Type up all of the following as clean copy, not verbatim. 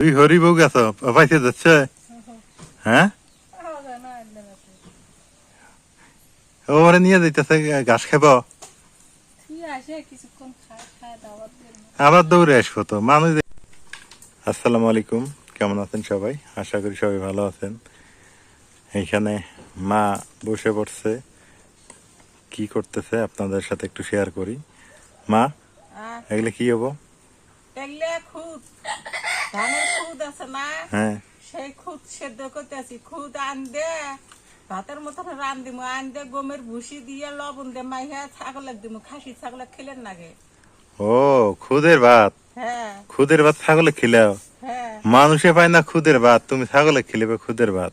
তুই হরিব গেছ পাইতে যাচ্ছে হ্যাঁ ওরে নিয়ে যাইতেছে ঘাস খাব আবার দৌড়ে আসবো তো মানুষ আসসালামু আলাইকুম কেমন আছেন সবাই আশা করি সবাই ভালো আছেন এইখানে মা বসে পড়ছে কি করতেছে আপনাদের সাথে একটু শেয়ার করি মা এগুলো কি হবো খুদ ধানের খুদ আছে না হ্যাঁ সেই খুদ সেদ্ধ করতেছি খুদ আন দে ভাতের মতন রান দিমু আন দে গমের ভুসি দিয়ে লবণ দে মাইহা ছাগলের দিমু খাসি ছাগলের খেলেন নাগে ও খুদের ভাত হ্যাঁ খুদের ভাত ছাগলে খিলাও হ্যাঁ মানুষে পায় না খুদের ভাত তুমি ছাগলে খিলেবে খুদের ভাত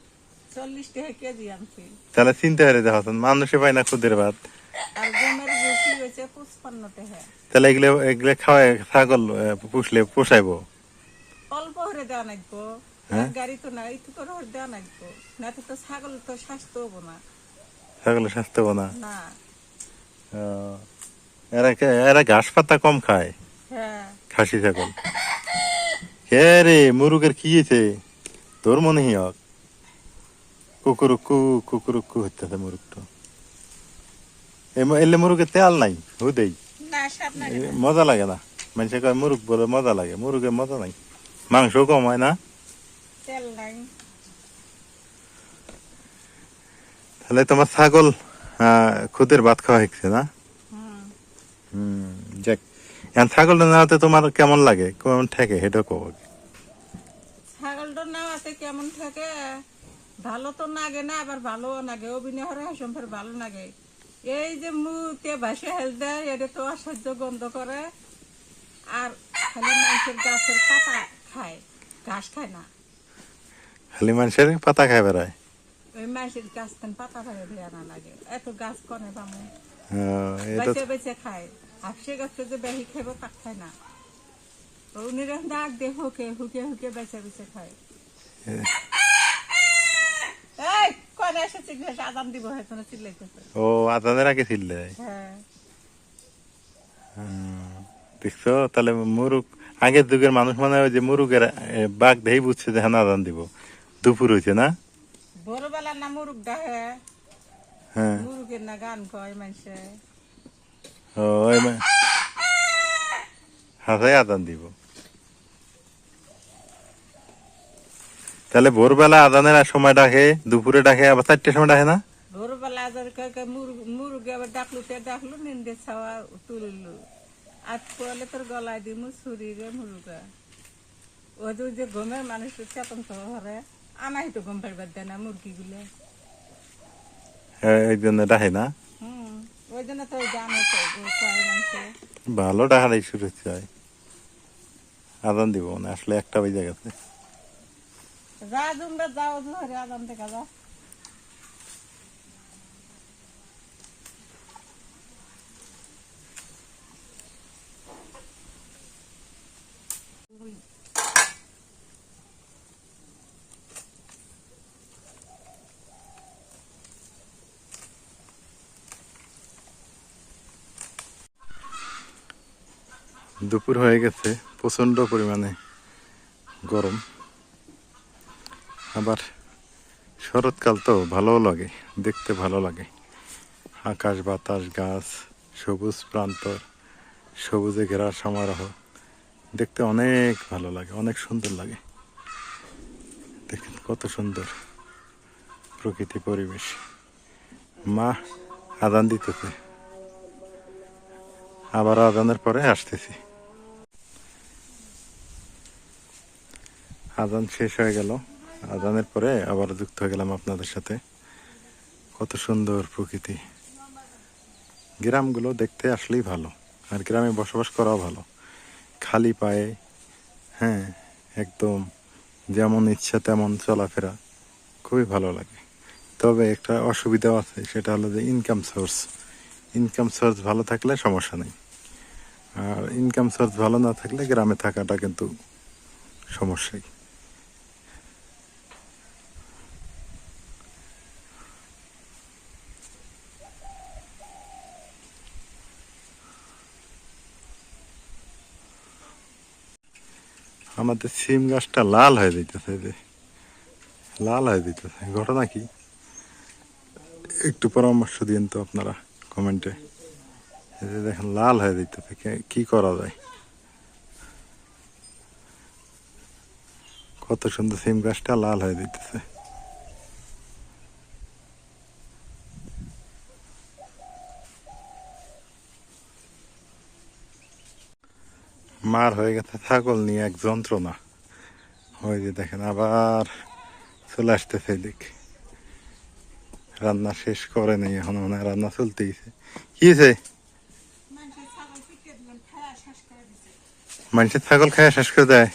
40 টাকা কেজি আনছি তাহলে চিন্তা করে দেখো মানুষে পায় না খুদের ভাত আর গমের ভুসি হয়েছে 55 টাকা তাহলে এগুলো এগুলো খাওয়ায় ছাগল পুষলে পোষাইবো অল্প হরে দেওয়া নাকবো হ্যাঁ? গাড়ি তো না একটু করে হরে দেওয়া নাকবো না তো ছাগল তো স্বাস্থ্য হবো না ছাগলের স্বাস্থ্য না না এরা ঘাস পাতা কম খায় হ্যাঁ খাসি ছাগল হে রে মুরুগের কি হয়েছে তোর মনে হিয়ক কুকুরুকু হইতেছে মুরুগটা এলে মুরুগের তেল নাই হুদেই না স্বাদ লাগে না। মজা লাগে না মানুষে কয় মুরুগ বলে মজা লাগে মুরুগের মজা নাই মাংস কম হয় না তেল নাই তাহলে তোমার ছাগল খুদের ভাত খাওয়া হচ্ছে না হুম যাক এখন ছাগলটা নেওয়াতে তোমার কেমন লাগে কেমন ঠেকে সেটা কব ছাগলটার নাম আছে কেমন থাকে ভালো তো লাগে না আবার ভালো লাগে অভিনয় হরে সম্পর ভালো লাগে এই যে মুখে ভাসে হেল দেয় এটা তো অসহ্য গন্ধ করে আর খালি মানুষের গাছের পাতা খায় ঘাস খায় না খালি মানুষের পাতা খায় বেড়ায় ওই মানুষের গাছ তেন পাতা খায় দেয়া না লাগে এত গাছ কনে বামু এটা বেছে বেছে খায় আর সে গাছটা যে বেহি খাইব তা খায় না উনি ডাক দিয়ে হুকে হুকে হুকে বেছে বেছে খায় এই কনে এসে চিল্লাইছে আদাম দিব হয়তো না চিল্লাইতেছে ও আদানের আগে ছিল হ্যাঁ দেখছো তাহলে মুরুগ আগের যুগের মানুষ মানে ওই যে মুরুগের বাঘ দেই বুঝছে যে হ্যাঁ আদান দিব দুপুর হয়েছে না ভোরবেলা না মুরুগ ডাহে হ্যাঁ মুরুগের না গান কয় মানুষে ও ওই হাসাই আদান দিব তাহলে ভোরবেলা আদানের সময় ডাকে দুপুরে ডাকে আবার 4টার সময় ডাকে না ভোরবেলা মুরুগে আবার ডাকলু নিন্দে ছাওয়া তুললু আজ পরে তোর গলায় দিমু ছুরি রে মুরুগা ওই যে ঘুমের মানুষ চেতন তো হরে আমার তো ঘুম পাইবার দেয় না মুরগি গুলো এই জন্য ডাকে না ওই জন্য তো জানো তো কয় মানুষে ভালো ডাকাটাই শুরু হচ্ছে আদান দিব না আসলে একটা বেজে গেছে যা জুমবে যাও ধরে আদান দেখা যা দুপুর হয়ে গেছে প্রচন্ড পরিমাণে গরম আবার শরৎকাল তো ভালোও লাগে দেখতে ভালো লাগে আকাশ বাতাস গাছ সবুজ প্রান্তর সবুজে ঘেরা সমারোহ দেখতে অনেক ভালো লাগে অনেক সুন্দর লাগে দেখেন কত সুন্দর প্রকৃতি পরিবেশ মা আদান দিতেছে আবার আদানের পরে আসতেছি আদান শেষ হয়ে গেল আদানের পরে আবার যুক্ত হয়ে গেলাম আপনাদের সাথে কত সুন্দর প্রকৃতি গ্রামগুলো দেখতে আসলেই ভালো আর গ্রামে বসবাস করাও ভালো খালি পায়ে হ্যাঁ একদম যেমন ইচ্ছা তেমন চলাফেরা খুবই ভালো লাগে তবে একটা অসুবিধাও আছে সেটা হলো যে ইনকাম সোর্স ভালো থাকলে সমস্যা নেই আর ইনকাম সোর্স ভালো না থাকলে গ্রামে থাকাটা কিন্তু সমস্যাই আমাদের সিম গাছটা লাল হয়ে যাইতেছে, যে লাল হয়ে যাইতেছে, ঘটনা কি? একটু পরামর্শ দিন তো আপনারা কমেন্টে। এই যে দেখেন লাল হয়ে যাইতেছে, কি করা যায়? কত সুন্দর সিম গাছটা লাল হয়ে যাইতেছে। মার হয়ে গেছে ছাগল নিয়ে এক যন্ত্রণা। ওই যে দেখেন আবার চলে আসতেছে এদিক। রান্না শেষ করে নেই এখন, মনে হয় রান্না চলতেইছে। কি হয়েছে? মানুষের ছাগল খায় শেষ করে দেয়,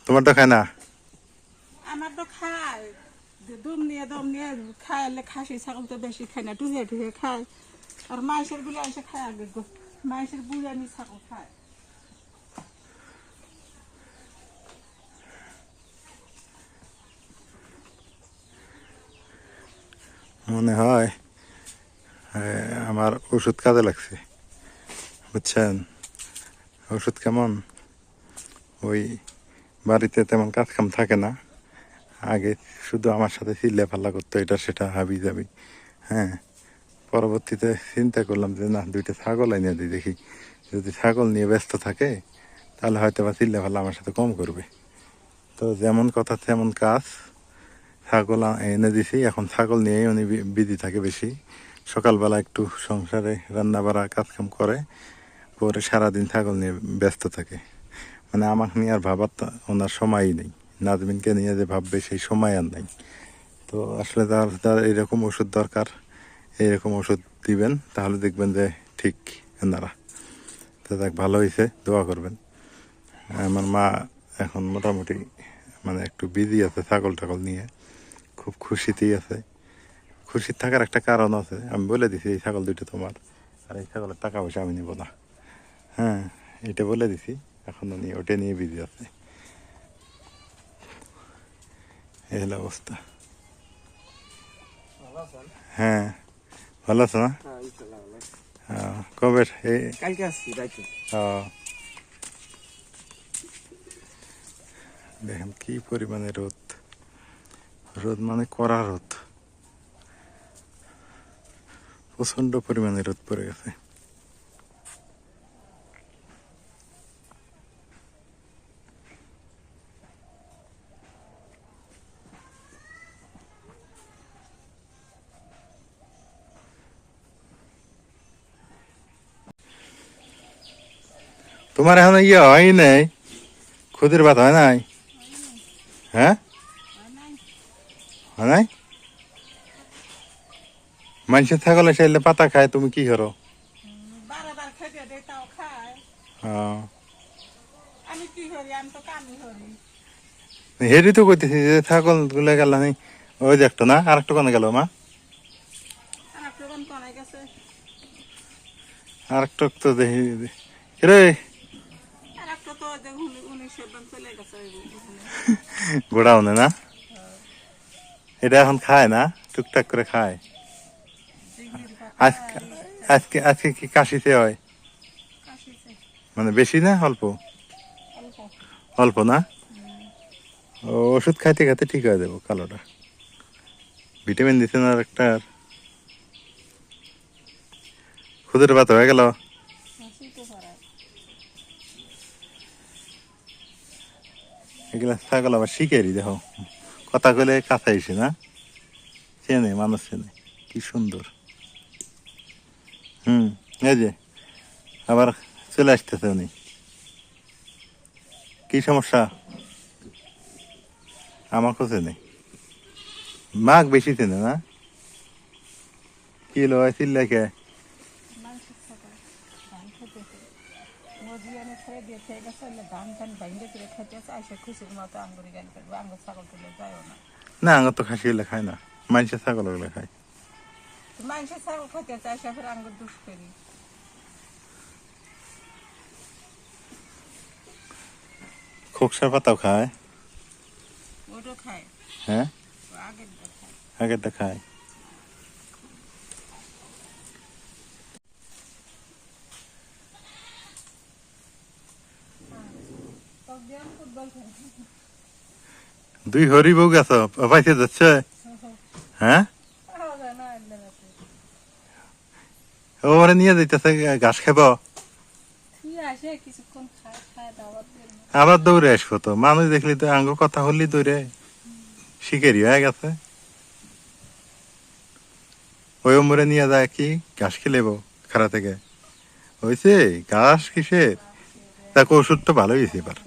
তোমার তো খায় না? আমার তো খায়, দম নিয়ে খাইলে খাসি ছাগল তো বেশি খায় না, টুহে টুহে খায়। আর মাইসের গুলো এসে খায় আগে, মাইসের বুড়ানি ছাগল খায়। মনে হয় আমার ওষুধ কাজে লাগছে, বুঝছেন? ওষুধ কেমন, ওই বাড়িতে তেমন কাজ কাম থাকে না, আগে শুধু আমার সাথে চিল্লে পাল্লা করতো, এটা সেটা হাবি যাবি। হ্যাঁ, পরবর্তীতে চিন্তা করলাম যে না, দুইটা ছাগল এনে দিই, দেখি যদি ছাগল নিয়ে ব্যস্ত থাকে তাহলে হয়তো বা চিল্লে পাল্লা আমার সাথে কম করবে। তো যেমন কথা তেমন কাজ, ছাগল এনে দিছি, এখন ছাগল নিয়েই উনি বিজি থাকে বেশি। সকালবেলা একটু সংসারে রান্না বাড়া কাজকাম করে, পরে সারাদিন ছাগল নিয়ে ব্যস্ত থাকে। মানে আমাকে নিয়ে আর ভাবার তো ওনার সময়ই নেই, নাজমিনকে নিয়ে যে ভাববে সেই সময় আর নেই। তো আসলে তার তার এরকম ওষুধ দরকার, এইরকম ওষুধ দিবেন, তাহলে দেখবেন যে ঠিক এনারা। তো দেখ, ভালো হয়েছে, দোয়া করবেন। আমার মা এখন মোটামুটি মানে একটু বিজি আছে ছাগল টাগল নিয়ে, খুব খুশিতেই আছে। খুশি থাকার একটা কারণ আছে, আমি বলে দিছি এই ছাগল দুইটা তোমার, আর এই ছাগলের টাকা পয়সা আমি নিব না। হ্যাঁ, এটা বলে দিছি, এখন উনি ওটা নিয়ে বিজি আছে। এই হলো অবস্থা। হ্যাঁ, ভালো আছো না? কবে কালকে আসছি রাইতে। দেখেন কি পরিমাণে রোদ, রোদ মানে কড়া রোদ, প্রচন্ড পরিমাণে রোদ পড়ে গেছে। তোমার এখন ইয়ে হয় নাই, খুদের ভাত হয় নাই? হ্যাঁ, হয় নাই। মানুষের ছাগল এসে এলে পাতা খায়, তুমি কি করো? বারবার খেতে দেয় তাও খায়। আহ, আমি কি করি, আমি তো কামই করি। হেরি তো কইতেছি যে ছাগল গুলো গেল নাই, ওই দেখতো না, আর একটু কোনে গেল মা? আমার প্রধান কনে গেছে, আর একটু তো দেখি রে, আর একটা তো দেখুন 19 চলে গেছে ওখানে। গোড়াউনে না? এটা এখন খায় না, টুকটাক করে খায়। জিগির পাতা আজকে আজকে আজকে কি কাশিতে হয়? কাশিছে মানে বেশি না অল্প? অল্প। অল্প না? ও, ওষুধ খাইতে খাইতে ঠিক হয়ে যাবো কালোটা। ভিটামিন দিচ্ছে না আর একটা। খুদের ভাত হয়ে গেল। হাসিতে পারায় এগুলা ছাগল আবার শিখেরি, দেখো কথা কইলে কাছে এসে না, চেনে মানুষ, চেনে, কি সুন্দর। এই যে আবার চলে আসতেছে উনি। কি সমস্যা? আমাকেও চেনে, মাঘ বেশি চেনে না। কি লো চিল্লাইকে? মানুষের ছাগল ধান খেতেছে, নদী এনে ছেড়ে দিয়ে খেয়ে গেছে, ধান টান ভাঙ্গে করে খেতেছে, আসে খুশির মতো আঙ্গুরি গান করবে, আঙ্গুর ছাগল তুলে যায়ও না। না, আঙুর তো খাসি হলে খায় না, মানুষের ছাগল হলে খায়। মানুষের ছাগল খেতে চায়, সে ফের আঙ্গুর দুষ করি। খোকসার পাতাও খায়। ওটা খায়, হ্যাঁ, ও আগেরটা খায়। আগেরটা খায়। টক দিয়ে দুই হরি বউ গেছ পাইতে যাচ্ছে হ্যাঁ ওরে নিয়ে যাইতেছে ঘাস খাইব আবার দৌড়ে আসবো তো মানুষ দেখলি তো আঙ্গ কথা হলি দৌড়ে শিকারি হয়ে গেছে ওই ওমরে নিয়ে যায় কি ঘাস খেলেব খারা থেকে হয়েছে ঘাস কিসের তাকে ওষুধ তো ভালো হয়েছে এবার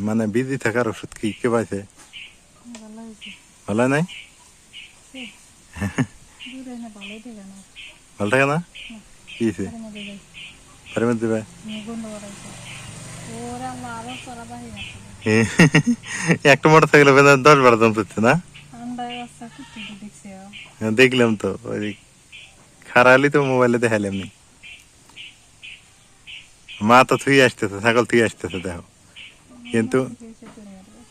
মানে বিজি থাকার ওষুধ কি কে পাইছে ভালো নাই ভালো থাকে না কি হয়েছে পারে মধ্যে দেবে একটা মোটর সাইকেল 10-12 জন পড়ছে না দেখলাম তো ওই খারালি তো মোবাইলে দেখালাম নি মা তো থুই আসতেছে ছাগল থুই আসতেছে দেখো কিন্তু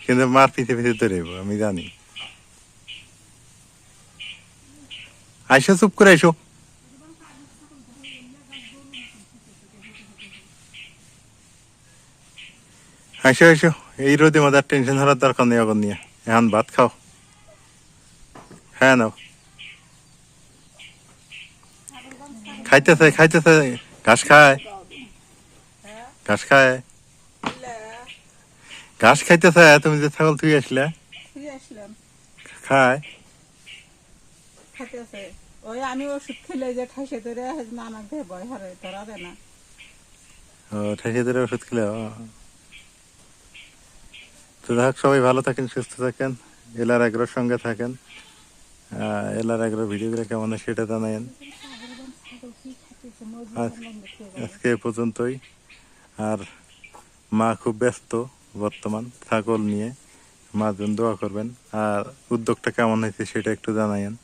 কিন্তু মার পিছে পিছে দৌড়াইব আমি জানি আইসো চুপ করে আইসো আইসো আইসো এই রোদে মধ্যে আর টেনশন হওয়ার দরকার নেই অগর নিয়ে এখন ভাত খাও হ্যাঁ নাও খাইতেছে খাইতেছে ঘাস খায় ঘাস খায় ঘাস খাইতেছে তুমি যে ছাগল তুই আসলে খায় খাইতেছে ওই আমি ওষুধ খেলে যে ঠাইসে ধরে আমাকে ভয় হারে ধরা দেয় না ও ঠেসে ধরে ওষুধ খেলে তো দেখ সবাই ভালো থাকেন সুস্থ থাকেন এলার আগ্রহ সঙ্গে থাকেন এলার আগ্রহ ভিডিওগুলো কেমন হয় সেটা জানায়েন আজকে এ পর্যন্তই আর মা খুব ব্যস্ত বর্তমান ছাগল নিয়ে মা জন দোয়া করবেন আর উদ্যোগটা কেমন হয়েছে সেটা একটু জানায়েন